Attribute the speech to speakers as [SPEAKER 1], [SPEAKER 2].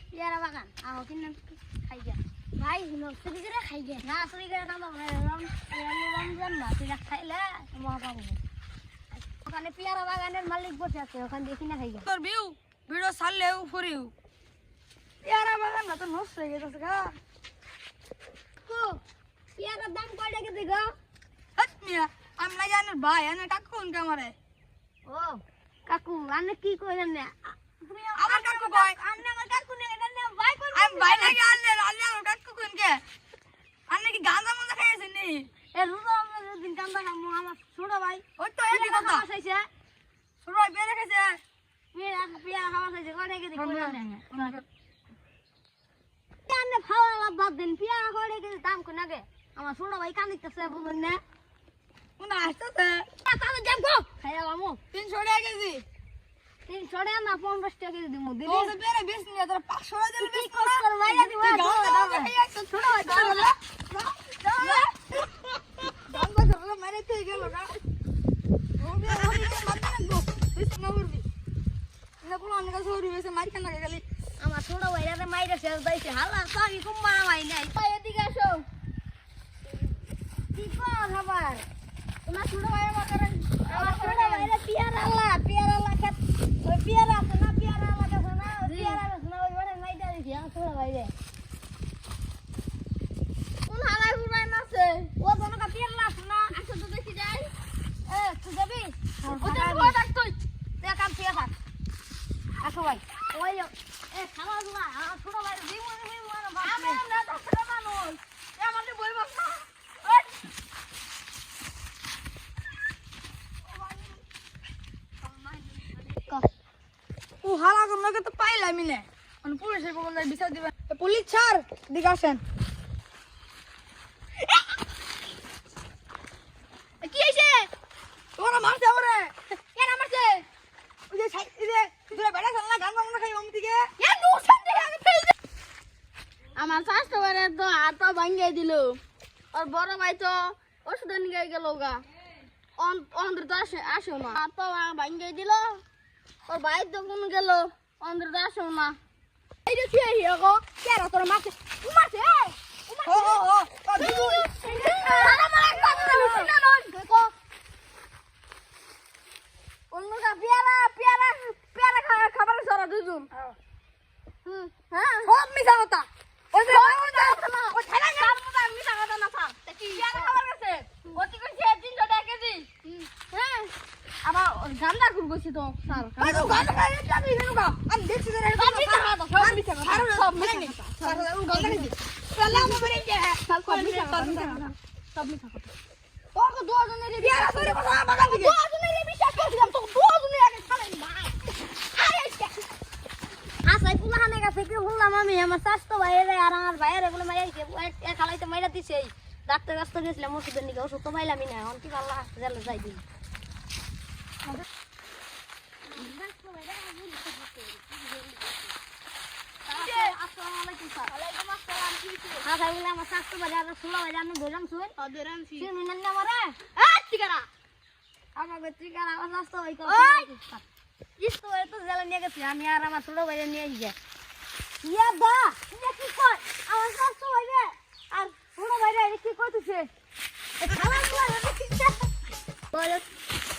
[SPEAKER 1] পেয়ারা বাগান আহ কিনে খাই গে ভাই চুরি করে খাই গে না চুরি করে কাম রমজান মাস এটা খাইলে মহা পাবো ওখানে পেয়ারা বাগানের মালিক বসে আছে ওখানে দেখি না খাই গে
[SPEAKER 2] তোর ভিডিও ছাড়লে উপরেও পেয়ারা বাগান না তো নষ্ট হয়ে গেছে গা
[SPEAKER 1] পেয়ারার দাম কয় টাকা দিগো
[SPEAKER 2] মিয়া আমি না জানি ভাই এনে কাকু কোন কামারে
[SPEAKER 1] ও কাকু আনে কি কইলেন না
[SPEAKER 2] আমার কাকু কয়
[SPEAKER 1] আনে আমার কাকু নে এটা না ভাই কই
[SPEAKER 2] আমি ভাই লাগে আনলে আমার কাকু কোন কে আনে কি গাঁজা মজা খাইছেন নি
[SPEAKER 1] এ রুজা আমাদের দিন কান্দা খামু আমার ছোট ভাই
[SPEAKER 2] ওই তো এই কথা
[SPEAKER 1] খাইছে
[SPEAKER 2] ছোট ভাই বেরে খাইছে
[SPEAKER 1] পেয়ারা খাওয়া খাইছে কয় টাকা দি কইলেন না আনে খাওয়া বাদ দিন পেয়ারা কয় টাকা দি দাম কোন আগে আমার ছোট ভাই কান্দিতেছে বুঝলেন না
[SPEAKER 2] কোন আসতেছে
[SPEAKER 1] তাহলে দাম কো খাইয়া বামু
[SPEAKER 2] 300 টাকা কেজি
[SPEAKER 1] 300 টাকা না 50 টাকা কেজি দিমু দিলি
[SPEAKER 2] তো বেরে বেশ নিয়ে তোর 500 টাকা দিলে
[SPEAKER 1] কি কষ্ট মাইরা দিবা
[SPEAKER 2] ছোট ভাই দাম ধরলে মারে তুই গেল গা ওরে ওরে মারতে লাগবো বিশ নম্বর বি না কোন অন্য কাছে ওরে বেশি মার কেন গেলি
[SPEAKER 1] আমার ছোট ভাইরা মাইরা শেষ দাইছে হালা সারি কম মারা ভাই নাই ভাই এদিকে আসো কি কর খাবার তোমার ছোট ভাই আমার পেয়ারা খেত ওই পেয়ারা আছে না পেয়ারা লাগাছে না ওই পেয়ারা আছে না ওই বড় মাইরা দিছি আমার ছোট ভাই রে কোন হালাই পুরাই মাছে ও দনকা পেয়ারা আছে না আসো তো দেখি যাই এ তুই যাবি ওটা বড় ডাক তুই তুই কাম ঠিক আছে আসো ভাই ওই এ খাওয়া দাওয়া আমার ছোট ভাই দিমু আর ভাত আমি না ছোট মানুষ এ আমাদের বই বাপ না
[SPEAKER 2] ও হালা কোন লোকে তো পাইলামই না মানে পুলিশের বগল যাই বিচার দিবেন পুলিশ ছাড় দিকে আসেন
[SPEAKER 1] কি হইছে
[SPEAKER 2] তোরা মারছে আমারে
[SPEAKER 1] কেন মারছে
[SPEAKER 2] ওই যে এই যে তোরা বেড়া চাল না গান গান খাই ওম দিকে
[SPEAKER 1] এ নুসান দে আগে ফেল দে আমার শাস্ত্র বারে তো হাত ভাঙিয়ে দিল আর বড় ভাই তো ওষুধ নিয়ে গেল গা অন্ধ্র তো আসো না হাত ভাঙিয়ে দিল ওর ভাই তো কোন গেল অন্ধ্র তো আসো না এই যে তুই হিয়া গো কেরা তোর মারছে মারছে
[SPEAKER 2] ও ও ও দিবু
[SPEAKER 1] সারা মারা কথা শুনি না নয় দেখো অন্যটা পেয়ারা খাবার সারা দুজন হ্যাঁ
[SPEAKER 2] সব মিছা কথা ওই যে
[SPEAKER 1] ও ছেলে যার মত আমি মিছা কথা না থাম কি পেয়ারা খাবার গেছে গতি করছে 300 টাকা কেজি হ্যাঁ আবার গান্দা খুব গেছি তো স্যার
[SPEAKER 2] ওই তো গান গাই যাবি না আমি দেখছি রে
[SPEAKER 1] সব মিছা কথা সব মিছা কথা সব মিছা কথা
[SPEAKER 2] স্যার ও গান গাই দি চলা মো বলে যে
[SPEAKER 1] সব মিছা কথা সব মিছা কথা
[SPEAKER 2] ওকে দুজনের বিয়ার করে কথা বাগান দিকে
[SPEAKER 1] দুজনের বিশ্বাস করছিলাম তো দুজনের আগে খালাই ভাই আরে আসাই পুলাহানে কাছে কি বললাম আমি আমার স্বাস্থ্য ভাইরে আর আমার ভাইরে বলে মাইরাইছে এক খালাইতে মাইরা দিছে ডাক্তার কাছে গেছিলাম ওষুধের নিকে ওষুধ তো পাইলামই না অন্তি আল্লাহ হাসপাতালে যাই দিন আমার স্বাস্থ্য ভাই আর ষোলো ভাই আমি ধরলাম শুন আমারে ঠিকানা আমাকে ঠিকানা আমার স্বাস্থ্য ভাই ইস্তো তো জেলা নিয়ে গেছি আমি আর আমার ছোট ভাইরে নিয়ে গিয়ে ইয়া দা ইয়া কি কর আমার স্বাস্থ্য ভাই রে আর ছোট ভাইরে কি করতেছে খালা বলে